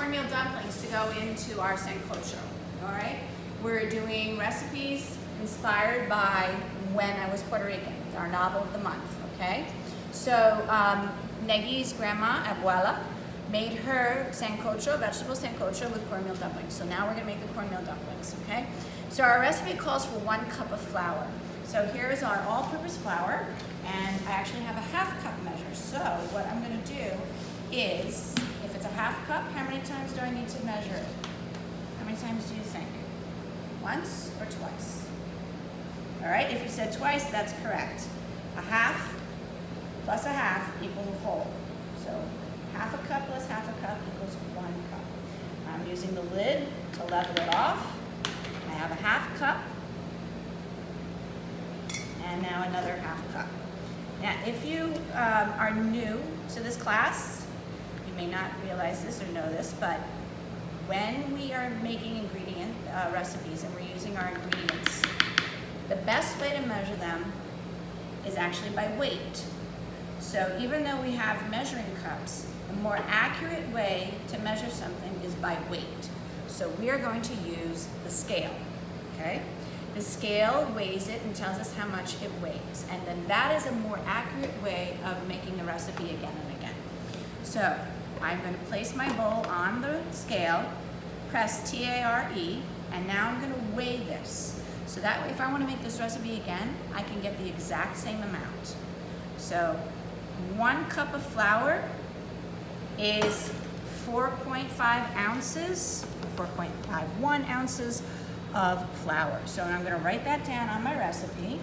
cornmeal dumplings to go into our Sancocho, all right? We're doing recipes inspired by when I was Puerto Rican, our novel of the month, okay? So Negi's grandma, Abuela, made her Sancocho, vegetable Sancocho with cornmeal dumplings. So now we're gonna make the cornmeal dumplings, okay? So our recipe calls for 1 cup of flour. So here's our all-purpose flour, and I actually have a ½ cup measure. So what I'm gonna do is, if it's a ½ cup, how many times do I need to measure it? How many times do you think? Once or twice? All right, if you said twice, that's correct. A half plus a half equals a whole. So ½ a cup plus ½ a cup equals 1 cup. I'm using the lid to level it off. I have a ½ cup, and now another ½ cup. Now, if you are new to this class, you may not realize this or know this, but when we are making ingredient recipes and we're using our ingredients, the best way to measure them is actually by weight. So even though we have measuring cups, a more accurate way to measure something is by weight. So we are going to use the scale, okay? The scale weighs it and tells us how much it weighs. And then that is a more accurate way of making the recipe again and again. So I'm gonna place my bowl on the scale, press T-A-R-E, and now I'm gonna weigh this. So that way, if I wanna make this recipe again, I can get the exact same amount. So 1 cup of flour is 4.5 ounces, 4.51 ounces of flour. So I'm gonna write that down on my recipe.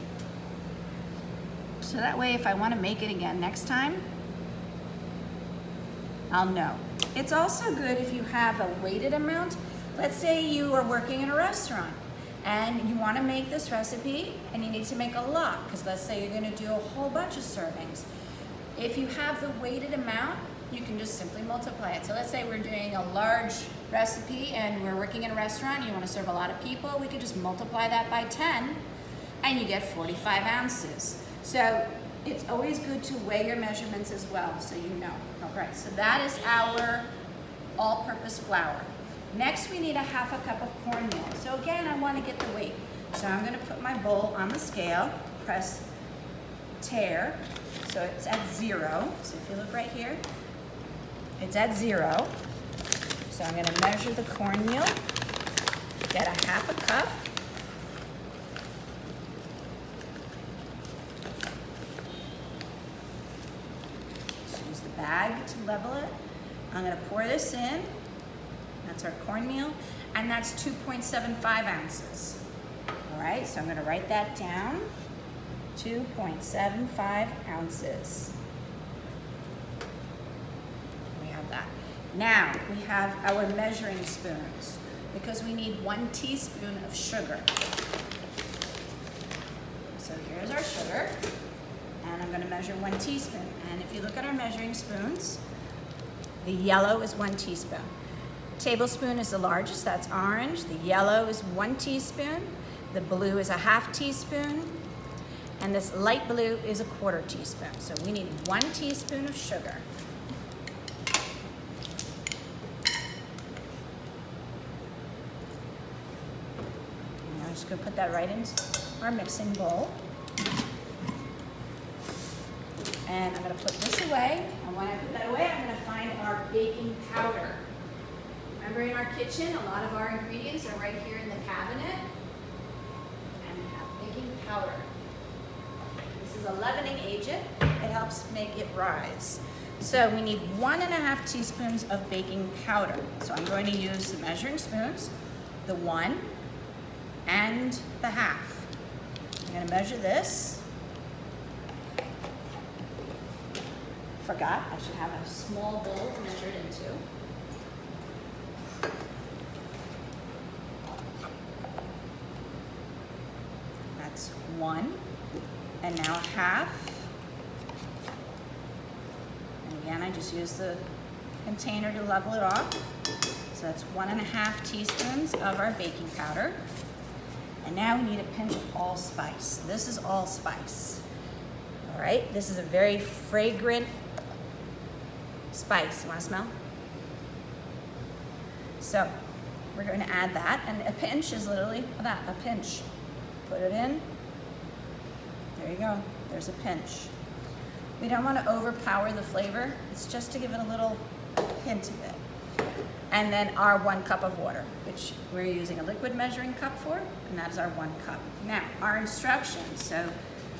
So that way, if I wanna make it again next time, I'll know. It's also good if you have a weighted amount. Let's say you are working in a restaurant and you wanna make this recipe and you need to make a lot, because let's say you're gonna do a whole bunch of servings. If you have the weighted amount, you can just simply multiply it. So let's say we're doing a large recipe and we're working in a restaurant, you wanna serve a lot of people, we could just multiply that by 10 and you get 45 ounces. So it's always good to weigh your measurements as well, so you know. All right, so that is our all-purpose flour. Next, we need a ½ a cup of cornmeal. So again, I wanna get the weight. So I'm gonna put my bowl on the scale, press tare, so it's at 0. So if you look right here, it's at 0. So I'm gonna measure the cornmeal, get a ½ a cup. Just use the bag to level it. I'm gonna pour this in. That's our cornmeal, and that's 2.75 ounces. All right, so I'm gonna write that down. 2.75 ounces. We have that. Now, we have our measuring spoons, because we need 1 teaspoon of sugar. So here's our sugar, and I'm gonna measure 1 teaspoon. And if you look at our measuring spoons, the yellow is 1 teaspoon. Tablespoon is the largest, that's orange. The yellow is 1 teaspoon. The blue is a ½ teaspoon. And this light blue is a ¼ teaspoon. So we need 1 teaspoon of sugar. And I'm just gonna put that right into our mixing bowl. And I'm gonna put this away. And when I put that away, I'm gonna find our baking powder. Remember, in our kitchen, a lot of our ingredients are right here in the cabinet. And we have baking powder. This is a leavening agent. It helps make it rise. So we need 1½ teaspoons of baking powder. So I'm going to use the measuring spoons, the 1 and the ½ I'm gonna measure this. Forgot, I should have a small bowl to measure it into. That's 1, and now a ½ And again, I just use the container to level it off. So that's 1½ teaspoons of our baking powder. And now we need a pinch of allspice. This is allspice. All right, this is a very fragrant spice. You wanna smell? So we're going to add that, and a pinch is literally that, a pinch. Put it in. There you go. There's a pinch. We don't want to overpower the flavor. It's just to give it a little hint of it. And then our 1 cup of water, which we're using a liquid measuring cup for, and that is our 1 cup. Now, our instructions. So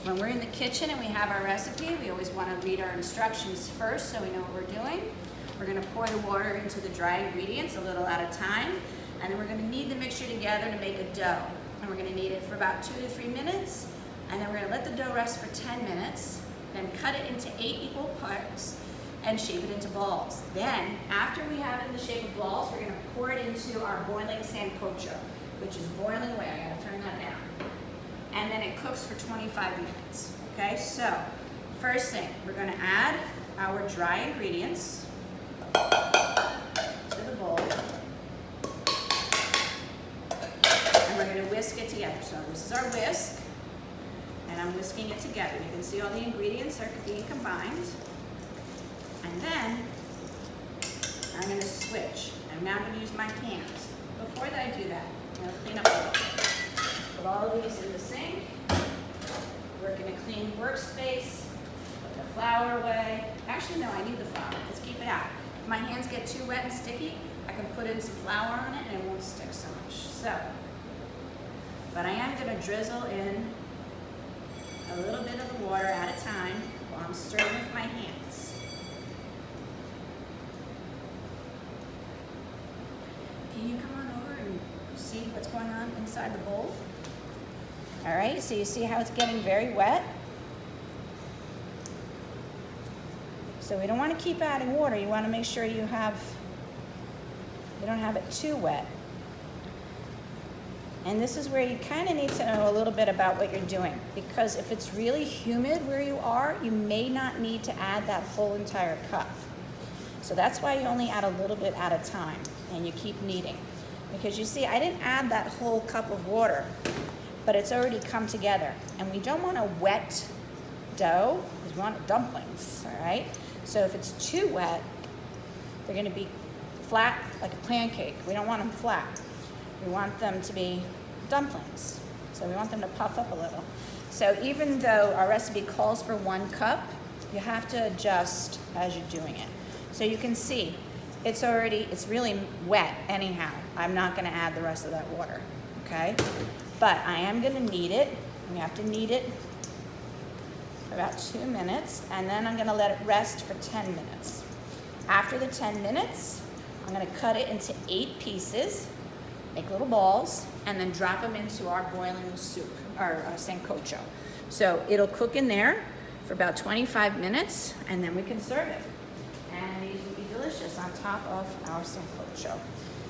when we're in the kitchen and we have our recipe, we always want to read our instructions first so we know what we're doing. We're going to pour the water into the dry ingredients a little at a time, and then we're going to knead the mixture together to make a dough. And we're going to knead it for about 2 to 3 minutes, and then we're going to let the dough rest for 10 minutes, then cut it into 8 equal parts, and shape it into balls. Then, after we have it in the shape of balls, we're gonna pour it into our boiling Sancocho, which is boiling away. I gotta turn that down. And then it cooks for 25 minutes, okay? So, first thing, we're gonna add our dry ingredients to the bowl. And we're gonna whisk it together. So this is our whisk, and I'm whisking it together. You can see all the ingredients are being combined. And then I'm going to switch. I'm now going to use my hands. Before I do that, I'm going to clean up a little bit. Put all of these in the sink. Work in a clean workspace. Put the flour away. Actually, no, I need the flour. Let's keep it out. If my hands get too wet and sticky, I can put in some flour on it and it won't stick so much. So, but I am going to drizzle in a little bit of the water at a time while I'm stirring with my hands. Can you come on over and see what's going on inside the bowl? All right, so you see how it's getting very wet? So we don't want to keep adding water. You want to make sure you don't have it too wet. And this is where you kind of need to know a little bit about what you're doing, because if it's really humid where you are, you may not need to add that whole entire cup. So that's why you only add a little bit at a time, and you keep kneading. Because you see, I didn't add that whole cup of water, but it's already come together. And we don't want a wet dough, we want dumplings, all right? So if it's too wet, they're gonna be flat like a pancake. We don't want them flat. We want them to be dumplings. So we want them to puff up a little. So even though our recipe calls for 1 cup, you have to adjust as you're doing it. So you can see, it's really wet anyhow. I'm not gonna add the rest of that water, okay? But I am gonna knead it. You have to knead it for about 2 minutes, and then I'm gonna let it rest for 10 minutes. After the 10 minutes, I'm gonna cut it into 8 pieces, make little balls, and then drop them into our boiling soup, our Sancocho. So it'll cook in there for about 25 minutes, and then we can serve it. And these will be delicious on top of our Sancocho.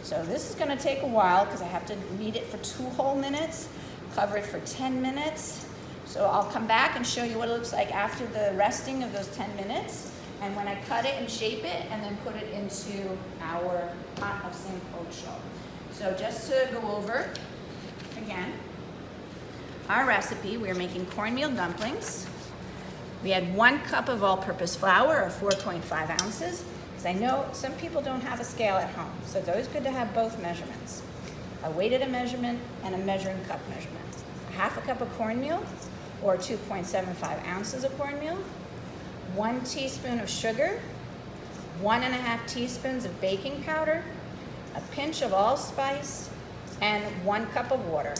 So this is gonna take a while because I have to knead it for 2 whole minutes, cover it for 10 minutes. So I'll come back and show you what it looks like after the resting of those 10 minutes, and when I cut it and shape it, and then put it into our pot of Sancocho. So just to go over again, our recipe, we're making cornmeal dumplings. We had 1 cup of all-purpose flour, or 4.5 ounces, because I know some people don't have a scale at home, so it's always good to have both measurements. A weighted measurement and a measuring cup measurement. 1/2 cup of cornmeal, or 2.75 ounces of cornmeal, 1 teaspoon of sugar, 1.5 teaspoons of baking powder, a pinch of allspice, and 1 cup of water.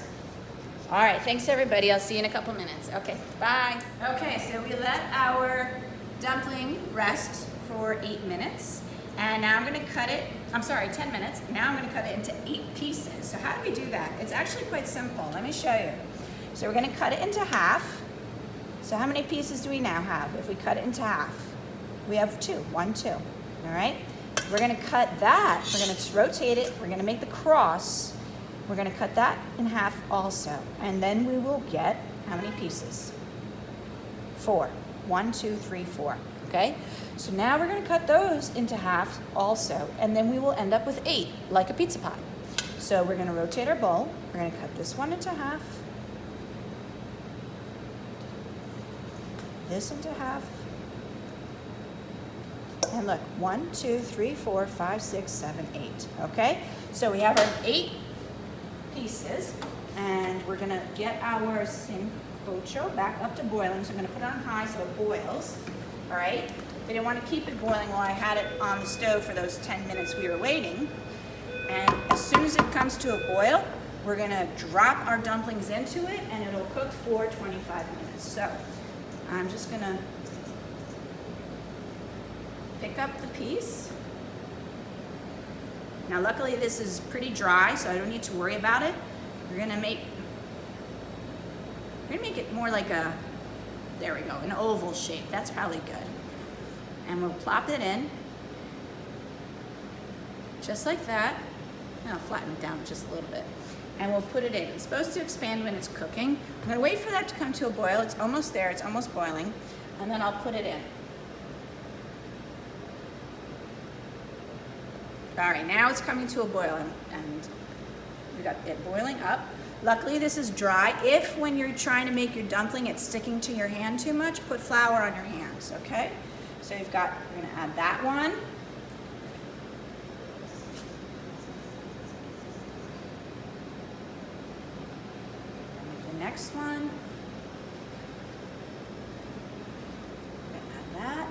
All right, thanks everybody. I'll see you in a couple minutes. Okay, bye. Okay, so we let our dumpling rest for 8 minutes, and now I'm gonna cut it, 10 minutes. Now I'm gonna cut it into 8 pieces. So how do we do that? It's actually quite simple. Let me show you. So we're gonna cut it into half. So how many pieces do we now have if we cut it into half? We have 2, 1, 2, all right? We're gonna cut that, we're gonna rotate it, we're gonna make the cross, we're gonna cut that in half also, and then we will get how many pieces? 4, 1, 2, 3, 4, okay? So now we're gonna cut those into half also, and then we will end up with 8, like a pizza pie. So we're gonna rotate our bowl, we're gonna cut this one into half, this into half, And look, 1, 2, 3, 4, 5, 6, 7, 8. Okay, so we have our 8 pieces, and we're gonna get our Sancocho back up to boiling. So I'm gonna put it on high so it boils. All right, we didn't want to keep it boiling while I had it on the stove for those 10 minutes we were waiting. And as soon as it comes to a boil, we're gonna drop our dumplings into it, and it'll cook for 25 minutes. So I'm just gonna pick up the piece. Now luckily this is pretty dry, so I don't need to worry about it. We're gonna make it more like a, there we go, an oval shape. That's probably good. And we'll plop it in, just like that. I'll flatten it down just a little bit. And we'll put it in. It's supposed to expand when it's cooking. I'm gonna wait for that to come to a boil. It's almost there, it's almost boiling. And then I'll put it in. All right, now it's coming to a boil, and we got it boiling up. Luckily this is dry. If when you're trying to make your dumpling it's sticking to your hand too much, put flour on your hands, okay? So we're gonna add that one. And the next one. Add that.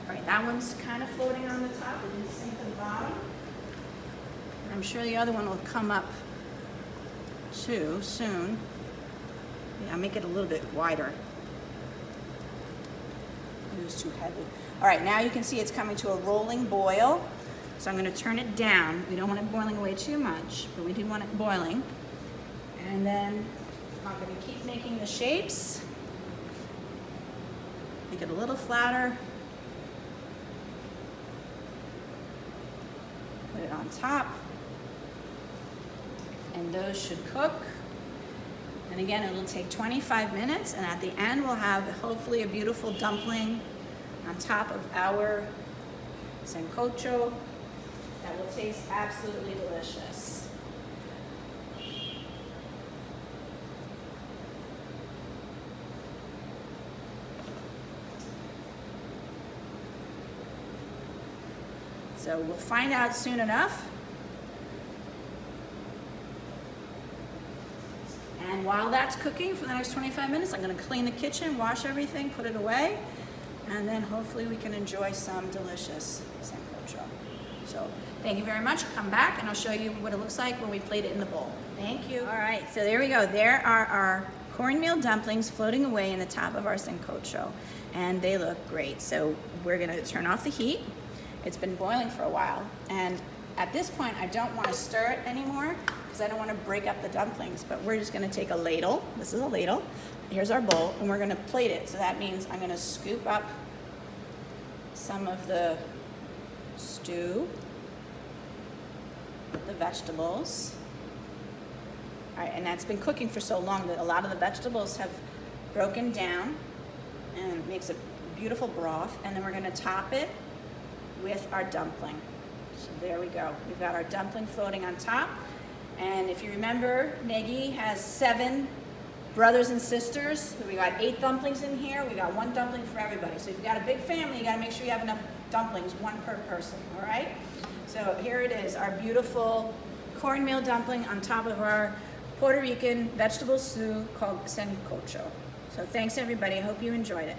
All right, that one's kind of floating on the top. It didn't sink to the bottom. I'm sure the other one will come up too soon. Yeah, make it a little bit wider. It was too heavy. All right, now you can see it's coming to a rolling boil. So I'm gonna turn it down. We don't want it boiling away too much, but we do want it boiling. And then I'm gonna keep making the shapes. Make it a little flatter. Put it on top. And those should cook. And again, it'll take 25 minutes, and at the end we'll have hopefully a beautiful dumpling on top of our Sancocho that will taste absolutely delicious. So we'll find out soon enough. And while that's cooking for the next 25 minutes, I'm gonna clean the kitchen, wash everything, put it away, and then hopefully we can enjoy some delicious Sancocho. So thank you very much. Come back and I'll show you what it looks like when we plate it in the bowl. Thank you. All right, so there we go. There are our cornmeal dumplings floating away in the top of our Sancocho, and they look great. So we're gonna turn off the heat. It's been boiling for a while, and at this point I don't want to stir it anymore because I don't want to break up the dumplings, but we're just going to take a ladle. This is a ladle. Here's our bowl, and we're going to plate it. So that means I'm going to scoop up some of the stew, the vegetables. All right, and that's been cooking for so long that a lot of the vegetables have broken down, and it makes a beautiful broth. And then we're going to top it with our dumpling. So there we go. We've got our dumpling floating on top. And if you remember, Negi has 7 brothers and sisters. We got 8 dumplings in here. We got 1 dumpling for everybody. So if you've got a big family, you gotta make sure you have enough dumplings, 1 per person, all right? So here it is, our beautiful cornmeal dumpling on top of our Puerto Rican vegetable stew called Sancocho. So thanks everybody, I hope you enjoyed it.